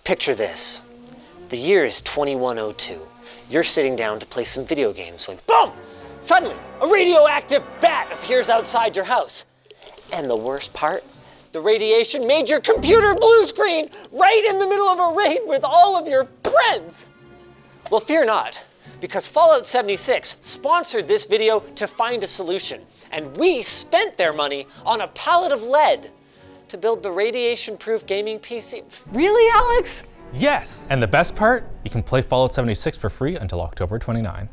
Picture this. The year is 2102. You're sitting down to play some video games when boom! Suddenly, a radioactive bat appears outside your house. And the worst part? The radiation made your computer blue screen right in the middle of a raid with all of your friends. Well, fear not, because Fallout 76 sponsored this video to find a solution, and we spent their money on a pallet of lead to build the radiation-proof gaming PC. Really, Alex? Yes! And the best part, you can play Fallout 76 for free until October 29th.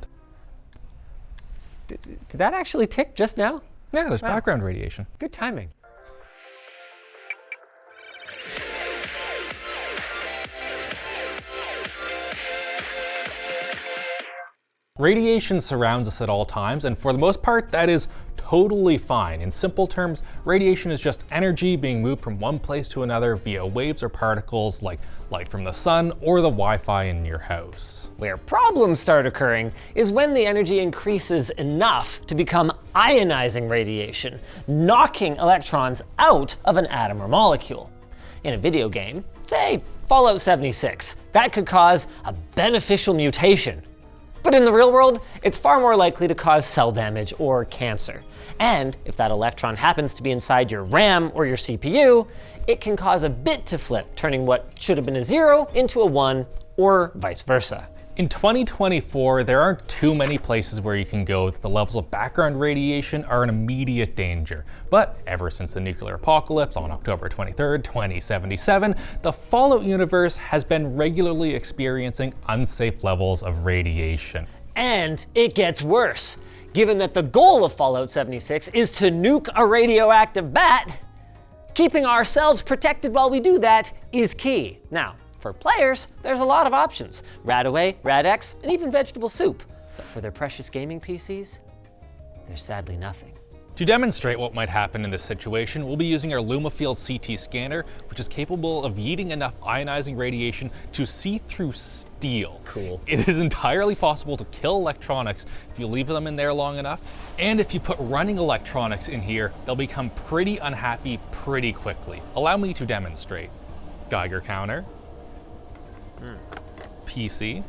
Did that actually tick just now? Yeah, there's background radiation. Good timing. Radiation surrounds us at all times, and for the most part, that is totally fine. In simple terms, radiation is just energy being moved from one place to another via waves or particles like light from the sun or the Wi-Fi in your house. Where problems start occurring is when the energy increases enough to become ionizing radiation, knocking electrons out of an atom or molecule. In a video game, say Fallout 76, that could cause a beneficial mutation. But in the real world, it's far more likely to cause cell damage or cancer. And if that electron happens to be inside your RAM or your CPU, it can cause a bit to flip, turning what should have been a 0 into a 1, or vice versa. In 2024, there aren't too many places where you can go that the levels of background radiation are an immediate danger. But ever since the nuclear apocalypse on October 23rd, 2077, the Fallout universe has been regularly experiencing unsafe levels of radiation. And it gets worse. Given that the goal of Fallout 76 is to nuke a radioactive bat, keeping ourselves protected while we do that is key. Now, for players, there's a lot of options. Radaway, Rad-X, and even vegetable soup. But for their precious gaming PCs, there's sadly nothing. To demonstrate what might happen in this situation, we'll be using our LumaField CT scanner, which is capable of yeeting enough ionizing radiation to see through steel. Cool. It is entirely possible to kill electronics if you leave them in there long enough. And if you put running electronics in here, they'll become pretty unhappy pretty quickly. Allow me to demonstrate. Geiger counter. PC.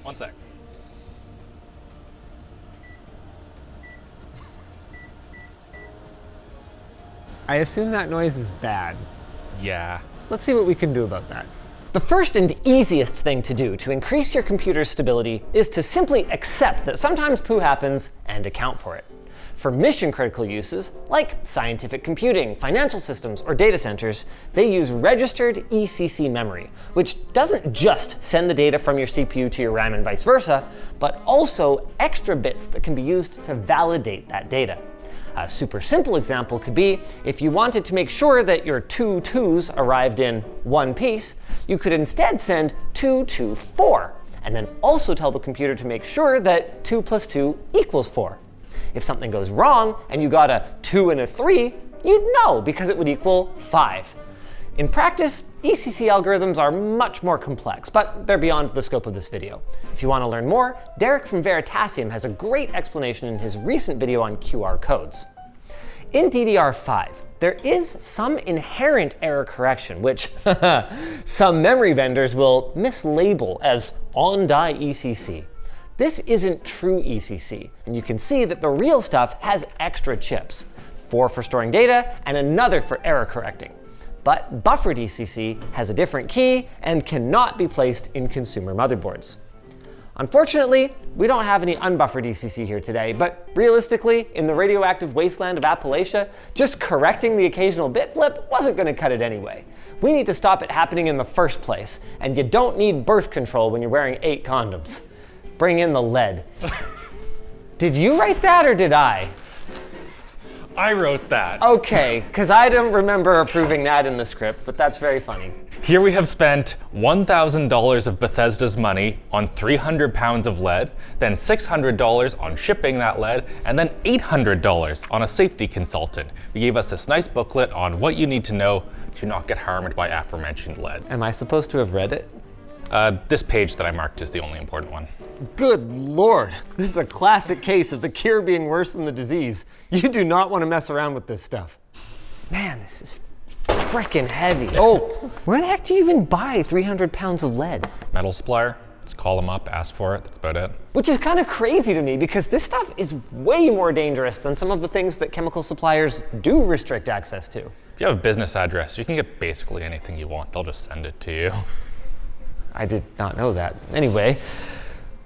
One sec. I assume that noise is bad. Yeah. Let's see what we can do about that. The first and easiest thing to do to increase your computer's stability is to simply accept that sometimes poo happens and account for it. For mission-critical uses, like scientific computing, financial systems, or data centers, they use registered ECC memory, which doesn't just send the data from your CPU to your RAM and vice versa, but also extra bits that can be used to validate that data. A super simple example could be if you wanted to make sure that your 2 2s arrived in one piece, you could instead send 2 2 4, and then also tell the computer to make sure that 2 plus 2 equals 4. If something goes wrong and you got a 2 and a 3, you'd know because it would equal 5. In practice, ECC algorithms are much more complex, but they're beyond the scope of this video. If you want to learn more, Derek from Veritasium has a great explanation in his recent video on QR codes. In DDR5, there is some inherent error correction, which some memory vendors will mislabel as on-die ECC. This isn't true ECC, and you can see that the real stuff has extra chips, 4 for storing data and another for error correcting. But buffered ECC has a different key and cannot be placed in consumer motherboards. Unfortunately, we don't have any unbuffered ECC here today, but realistically, in the radioactive wasteland of Appalachia, just correcting the occasional bit flip wasn't going to cut it anyway. We need to stop it happening in the first place, and you don't need birth control when you're wearing 8 condoms. Bring in the lead. Did you write that or did I? I wrote that. Okay, because I don't remember approving that in the script, but that's very funny. Here we have spent $1,000 of Bethesda's money on 300 pounds of lead, then $600 on shipping that lead, and then $800 on a safety consultant who gave us this nice booklet on what you need to know to not get harmed by aforementioned lead. Am I supposed to have read it? This page that I marked is the only important one. Good Lord, this is a classic case of the cure being worse than the disease. You do not want to mess around with this stuff. Man, this is freaking heavy. Oh, where the heck do you even buy 300 pounds of lead? Metal supplier, just call them up, ask for it, that's about it. Which is kind of crazy to me because this stuff is way more dangerous than some of the things that chemical suppliers do restrict access to. If you have a business address, you can get basically anything you want. They'll just send it to you. I did not know that. Anyway,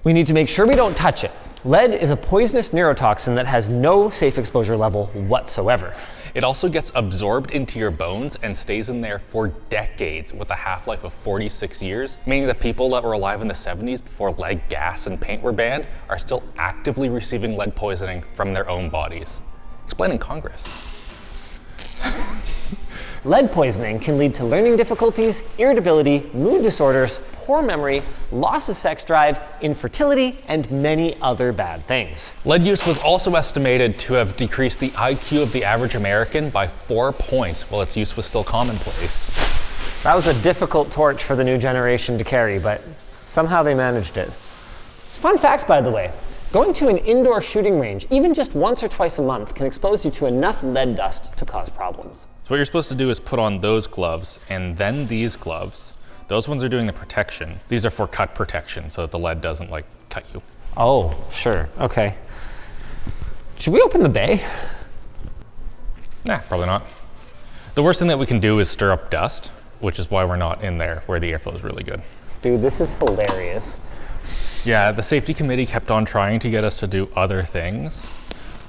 we need to make sure we don't touch it. Lead is a poisonous neurotoxin that has no safe exposure level whatsoever. It also gets absorbed into your bones and stays in there for decades with a half-life of 46 years, meaning that people that were alive in the 70s before lead gas and paint were banned are still actively receiving lead poisoning from their own bodies. Explain in Congress. Lead poisoning can lead to learning difficulties, irritability, mood disorders, poor memory, loss of sex drive, infertility, and many other bad things. Lead use was also estimated to have decreased the IQ of the average American by 4 points while its use was still commonplace. That was a difficult torch for the new generation to carry, but somehow they managed it. Fun fact, by the way, going to an indoor shooting range, even just once or twice a month, can expose you to enough lead dust to cause problems. So what you're supposed to do is put on those gloves and then these gloves. Those ones are doing the protection. These are for cut protection so that the lead doesn't like cut you. Oh, sure, okay. Should we open the bay? Nah, probably not. The worst thing that we can do is stir up dust, which is why we're not in there where the airflow is really good. Dude, this is hilarious. Yeah, the safety committee kept on trying to get us to do other things,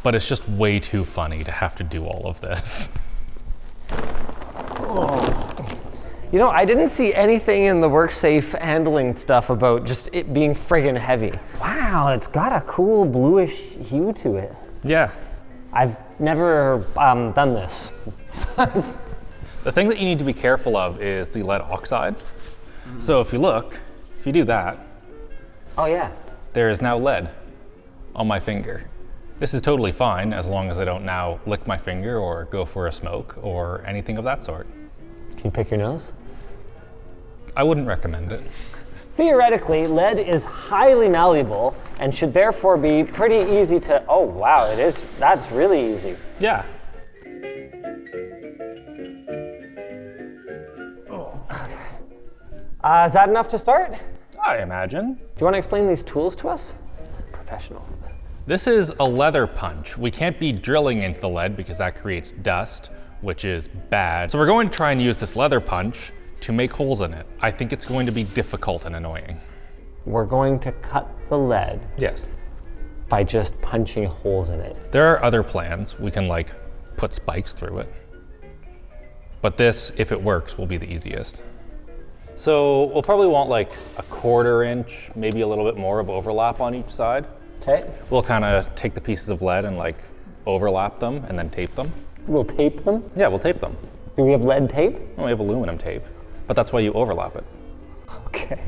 but it's just way too funny to have to do all of this. You know, I didn't see anything in the WorkSafe handling stuff about just it being friggin' heavy. Wow, it's got a cool bluish hue to it. Yeah. I've never done this. The thing that you need to be careful of is the lead oxide. So if you look, if you do that, Oh yeah. there is now lead on my finger. This is totally fine as long as I don't now lick my finger or go for a smoke or anything of that sort. Can you pick your nose? I wouldn't recommend it. Theoretically, lead is highly malleable and should therefore be pretty easy to, oh wow, it is, that's really easy. Yeah. Is that enough to start? I imagine. Do you want to explain these tools to us? Professional. This is a leather punch. We can't be drilling into the lead because that creates dust, which is bad. So we're going to try and use this leather punch to make holes in it. I think it's going to be difficult and annoying. We're going to cut the lead Yes. by just punching holes in it. There are other plans. We can like put spikes through it. But this, if it works, will be the easiest. So we'll probably want like a 1/4 inch, maybe a little bit more of overlap on each side. Okay. We'll kind of take the pieces of lead and like overlap them and then tape them. We'll tape them. Yeah, we'll tape them. Do we have lead tape? Oh, we have aluminum tape, but that's why you overlap it. Okay.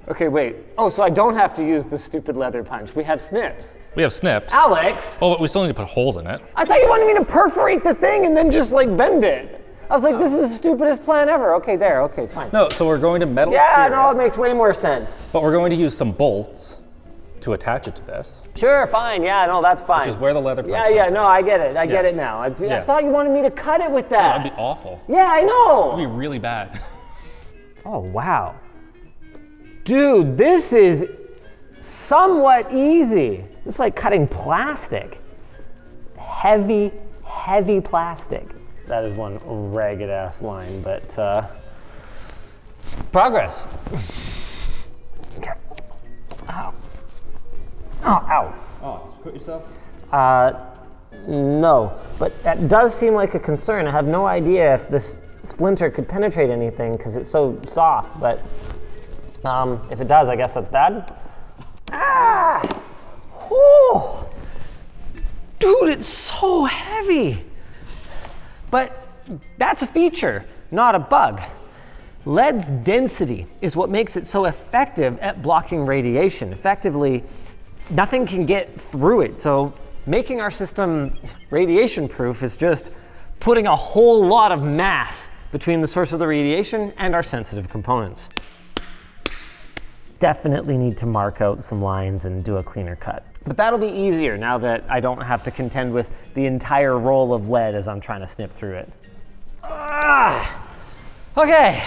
Okay, wait. Oh, so I don't have to use the stupid leather punch. We have snips. We have snips. Alex! Oh, but we still need to put holes in it. I thought you wanted me to perforate the thing and then just like bend it. I was like, this is the stupidest plan ever. Okay, there, okay, fine. No, so we're going to metal Yeah, shear no, it, it makes way more sense. but we're going to use some bolts to attach it to this, Sure, fine, yeah, no, that's fine. which is where the leather punch Yeah, comes yeah, in. no, I get it. I get it now. I Yeah. thought you wanted me to cut it with that. That'd be awful. Yeah, I know. That'd be really bad. Oh, wow. Dude, this is somewhat easy. It's like cutting plastic. Heavy, heavy plastic. That is one ragged ass line, but progress. Okay. Ow. Oh, ow. Oh, cut yourself? No, but that does seem like a concern. I have no idea if this splinter could penetrate anything because it's so soft, but if it does, I guess that's bad. Ah! Oh! Dude, it's so heavy. But that's a feature, not a bug. Lead's density is what makes it so effective at blocking radiation. Effectively, nothing can get through it. So making our system radiation proof is just putting a whole lot of mass between the source of the radiation and our sensitive components. Definitely need to mark out some lines and do a cleaner cut. But that'll be easier now that I don't have to contend with the entire roll of lead as I'm trying to snip through it. Okay.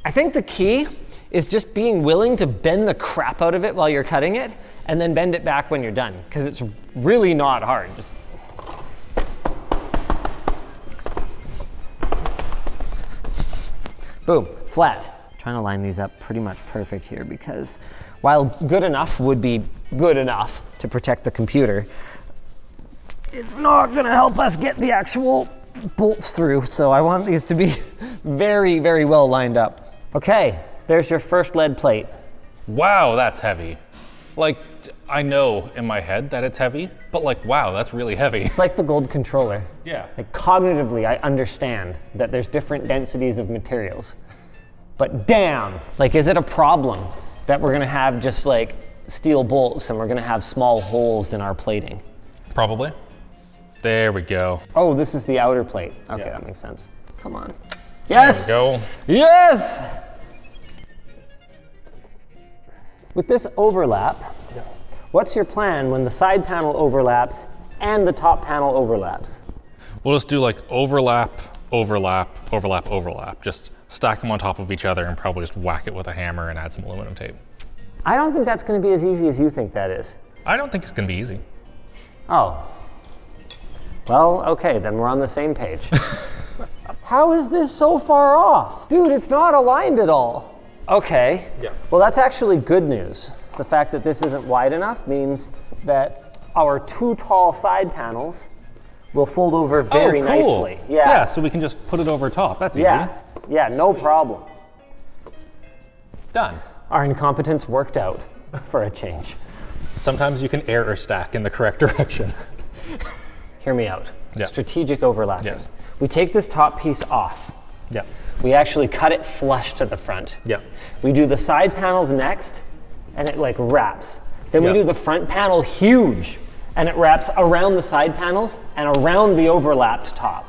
I think the key is just being willing to bend the crap out of it while you're cutting it, and then bend it back when you're done, because it's really not hard. Just boom, flat. Trying to line these up pretty much perfect here, because while good enough would be good enough to protect the computer, it's not gonna help us get the actual bolts through, so I want these to be very, very well lined up. Okay, there's your first lead plate. Wow, that's heavy. Like, I know in my head that it's heavy, but like, wow, that's really heavy. It's like the gold controller. Yeah. Like, cognitively, I understand that there's different densities of materials. But damn, like, is it a problem that we're gonna have just like steel bolts and we're gonna have small holes in our plating? Probably. There we go. Oh, this is the outer plate. Okay, Yeah. that makes sense. Come on. Yes! There we go. Yes! With this overlap, what's your plan when the side panel overlaps and the top panel overlaps? We'll just do like overlap, overlap, overlap, overlap. Just stack them on top of each other and probably just whack it with a hammer and add some aluminum tape. I don't think that's gonna be as easy as you think that is. I don't think it's gonna be easy. Oh. Well, okay, then we're on the same page. How is this so far off? Dude, it's not aligned at all. Okay. Yeah. Well, that's actually good news. The fact that this isn't wide enough means that our two tall side panels will fold over very nicely. Yeah, so we can just put it over top. That's easy. Yeah, no problem. Done. Our incompetence worked out for a change. Sometimes you can error stack in the correct direction. Hear me out. Yeah. Strategic overlapping. Yes. We take this top piece off. Yeah. We actually cut it flush to the front. Yeah. We do the side panels next, and it like wraps. Then we Yeah. do the front panel huge, and it wraps around the side panels and around the overlapped top.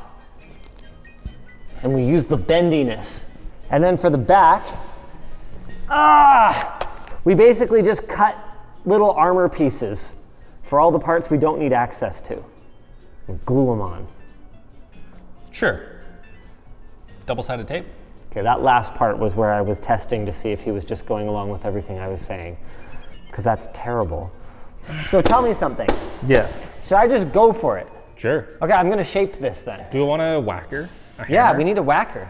And we use the bendiness. And then for the back, we basically just cut little armor pieces for all the parts we don't need access to. And glue them on. Sure. Double-sided tape? Okay, that last part was where I was testing to see if he was just going along with everything I was saying, because that's terrible. So tell me something. Yeah. Should I just go for it? Sure. Okay, I'm gonna shape this then. Do we want a whacker? Yeah, we need a whacker.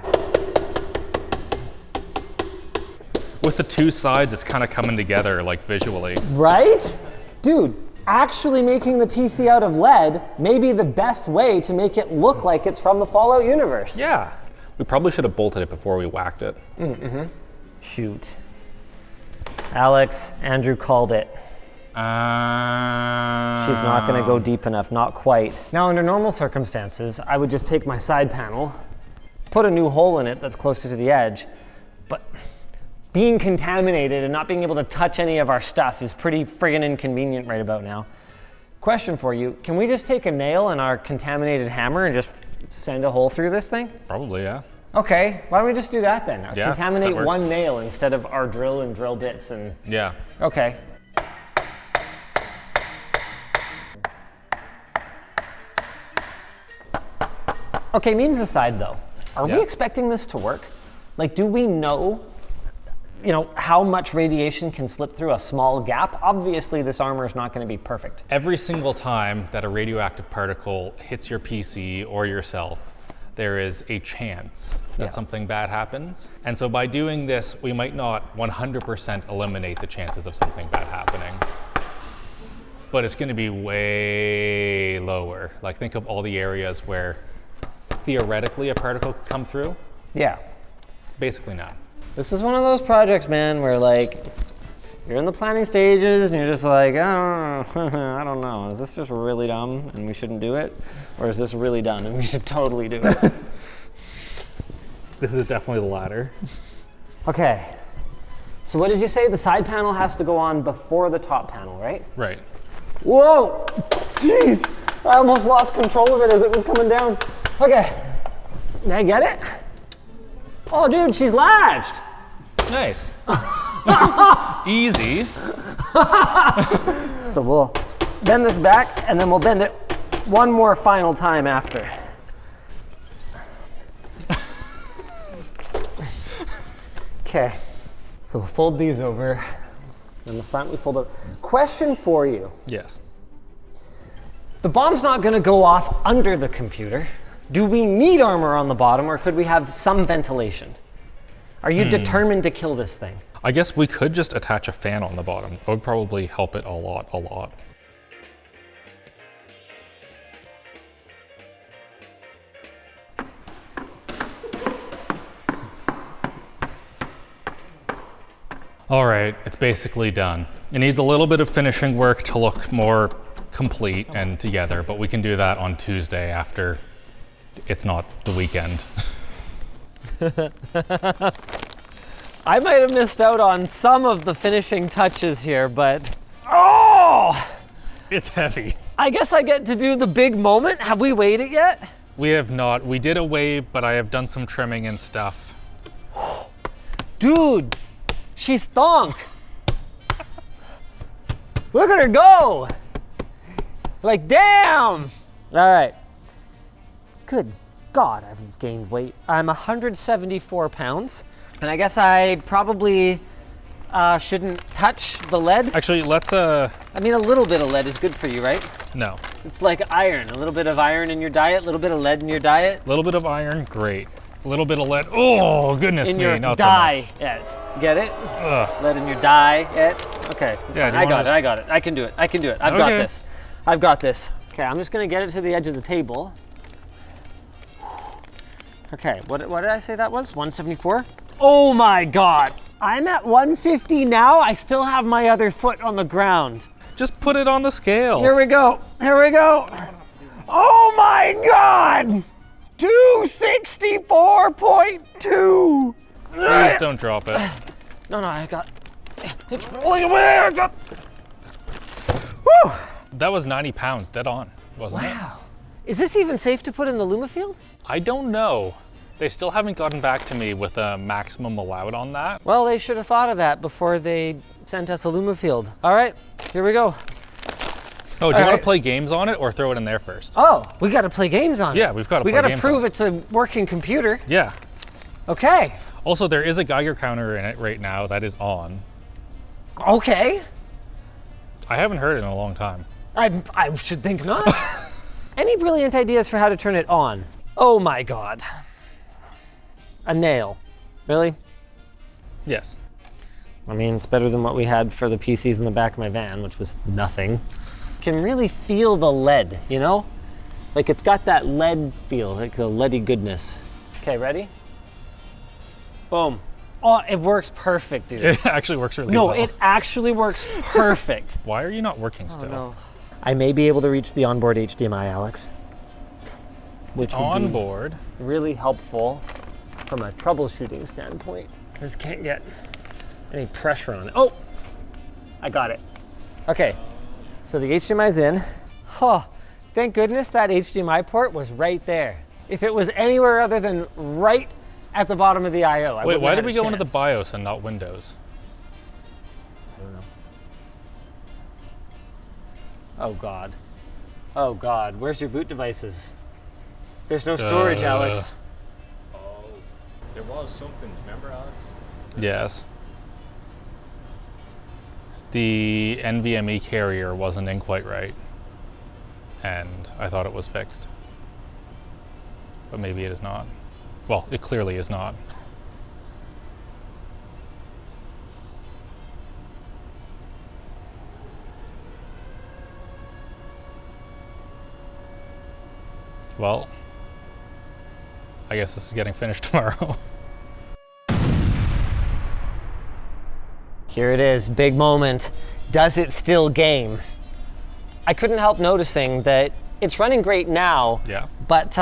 With the two sides, it's kind of coming together, like visually. Right? Dude, actually making the PC out of lead may be the best way to make it look like it's from the Fallout universe. Yeah. We probably should have bolted it before we whacked it. Shoot. Alex, Andrew called it. She's not gonna go deep enough, not quite. Now, under normal circumstances, I would just take my side panel, put a new hole in it that's closer to the edge, but being contaminated and not being able to touch any of our stuff is pretty friggin' inconvenient right about now. Question for you, can we just take a nail and our contaminated hammer and just send a hole through this thing? Probably, yeah. Okay, why don't we just do that then? Yeah, Contaminate that works. one nail instead of our drill and drill bits and... Yeah. Okay. Okay, memes aside though, are Yeah. we expecting this to work? Like, do we know, how much radiation can slip through a small gap? Obviously, this armor is not going to be perfect. Every single time that a radioactive particle hits your PC or yourself, there is a chance that something bad happens. And so by doing this, we might not 100% eliminate the chances of something bad happening, but it's going to be way lower. Like, think of all the areas where theoretically a particle could come through. Yeah. Basically not. This is one of those projects, man, where like, you're in the planning stages and you're just like, oh, I don't know. Is this just really dumb and we shouldn't do it? Or is this really dumb and we should totally do it? This is definitely the latter. Okay. So what did you say? The side panel has to go on before the top panel, right? Right. Whoa! Jeez! I almost lost control of it as it was coming down. Okay. Did I get it? Oh, dude, she's latched. Nice. Easy. So we'll bend this back, and then we'll bend it one more final time after. Okay, so we'll fold these over. In the front, we fold over. Question for you. Yes. The bomb's not going to go off under the computer. Do we need armor on the bottom, or could we have some ventilation? Are you determined to kill this thing? I guess we could just attach a fan on the bottom. That would probably help it a lot. All right, it's basically done. It needs a little bit of finishing work to look more complete and together, but we can do that on Tuesday after it's not the weekend. I might have missed out on some of the finishing touches here, but oh! It's heavy. I guess I get to do the big moment. Have we weighed it yet? We have not. We did a weigh, but I have done some trimming and stuff. Dude, she's thonk. Look at her go. Like, damn. All right. Good God, I've gained weight. I'm 174 pounds. And I guess I probably shouldn't touch the lead. Actually, let's, I mean, a little bit of lead is good for you, right? no. It's like iron. A little bit of iron in your diet, a little bit of lead in your diet. A little bit of iron, great. A little bit of lead, oh, goodness In me, your not so much. diet. Get it? Ugh. Lead in your diet. Okay, that's Yeah, fine. do you I got wanna it, I got it. I can do it, I can do it. I've got Okay. this. I've got this. Okay, I'm just gonna get it to the edge of the table. Okay, what did I say that was? 174? Oh my God. I'm at 150 now. I still have my other foot on the ground. Just put it on the scale. Here we go. Here we go. Oh my God. 264.2. Please don't drop it. No, I got. It's rolling away. I got. Woo! That was 90 pounds, dead on, wasn't it? Wow. Is this even safe to put in the Luma field? I don't know. They still haven't gotten back to me with a maximum allowed on that. Well, they should have thought of that before they sent us a Luma field. All right, here we go. Oh, do you want right. to play games on it or throw it in there first? Oh, we got to play games on it. Yeah, we've got to We play got to games prove on it. it's a working computer. Yeah. Okay. Also, there is a Geiger counter in it right now that is on. Okay. I haven't heard it in a long time. I should think not. Any brilliant ideas for how to turn it on? Oh my God. A nail. Really? Yes. I mean, it's better than what we had for the PCs in the back of my van, which was nothing. Can really feel the lead, you know? Like it's got that lead feel, like the leady goodness. Okay, ready? Boom. Oh, it works perfect, dude. It actually works really No, well. it actually works perfect. Why are you not working still? No. I may be able to reach the onboard HDMI, Alex. Which would be Onboard. really helpful from a troubleshooting standpoint. I just can't get any pressure on it. Oh, I got it. Okay, so the HDMI's in. Oh, thank goodness that HDMI port was right there. If it was anywhere other than right at the bottom of the I/O, I Wait, wouldn't why have did had we a go into the chance. BIOS and not Windows? I don't know. Oh God. Oh God, where's your boot devices? There's no storage, Alex. Oh, there was something. Remember, Alex? Yes. The NVMe carrier wasn't in quite right, and I thought it was fixed. But maybe it is not. Well, it clearly is not. Well, I guess this is getting finished tomorrow. Here it is, big moment. Does it still game? I couldn't help noticing that it's running great now, Yeah. but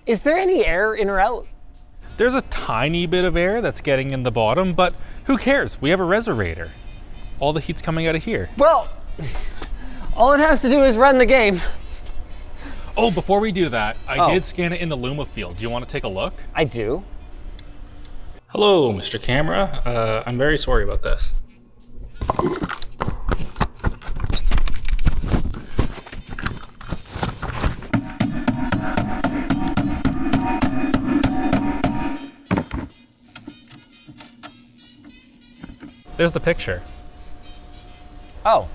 is there any air in or out? There's a tiny bit of air that's getting in the bottom, but who cares? We have a reservator. All the heat's coming out of here. Well, all it has to do is run the game. Oh, before we do that, I Oh. did scan it in the Luma field. Do you want to take a look? I do. Hello, Mr. Camera. I'm very sorry about this. There's the picture. Oh,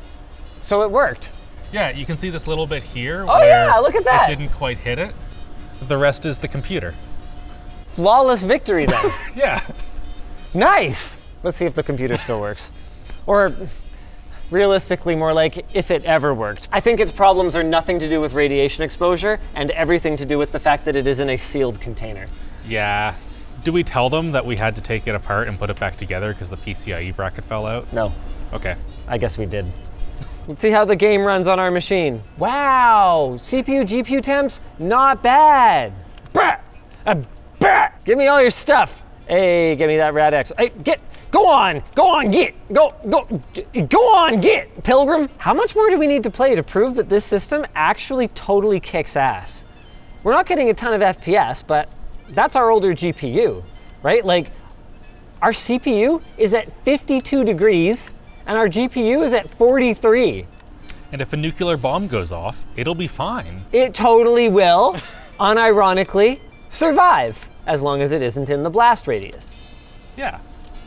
so it worked. Yeah, you can see this little bit here Oh, where yeah, look at that. it didn't quite hit it. The rest is the computer. Flawless victory then. Yeah. Nice. Let's see if the computer still works. Or realistically, more like if it ever worked. I think its problems are nothing to do with radiation exposure and everything to do with the fact that it is in a sealed container. Yeah. Do we tell them that we had to take it apart and put it back together because the PCIe bracket fell out? No, Okay. I guess we did. Let's see how the game runs on our machine. Wow, CPU, GPU temps, not bad. Brah! Brah! Give me all your stuff. Hey, give me that Rad-X. Hey, go on, get. Go on, get. Pilgrim, how much more do we need to play to prove that this system actually totally kicks ass? We're not getting a ton of FPS, but that's our older GPU, right? Like, our CPU is at 52 degrees and our GPU is at 43. And if a nuclear bomb goes off, it'll be fine. It totally will, unironically, survive, as long as it isn't in the blast radius. Yeah.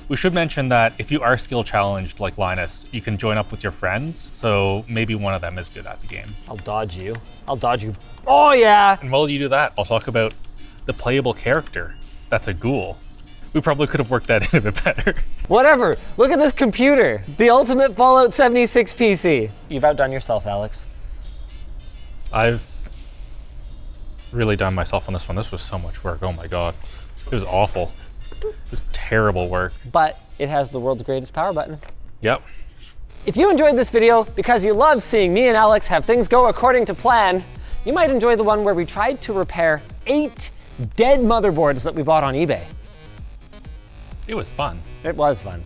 We should mention that if you are skill challenged like Linus, you can join up with your friends, so maybe one of them is good at the game. I'll dodge you. Oh yeah! And while you do that, I'll talk about the playable character. That's a ghoul. We probably could have worked that in a bit better. Whatever, look at this computer. The ultimate Fallout 76 PC. You've outdone yourself, Alex. I've really done myself on this one. This was so much work, oh my God. It was awful. It was terrible work. But it has the world's greatest power button. Yep. If you enjoyed this video because you love seeing me and Alex have things go according to plan, you might enjoy the one where we tried to repair 8 dead motherboards that we bought on eBay. It was fun. It was fun.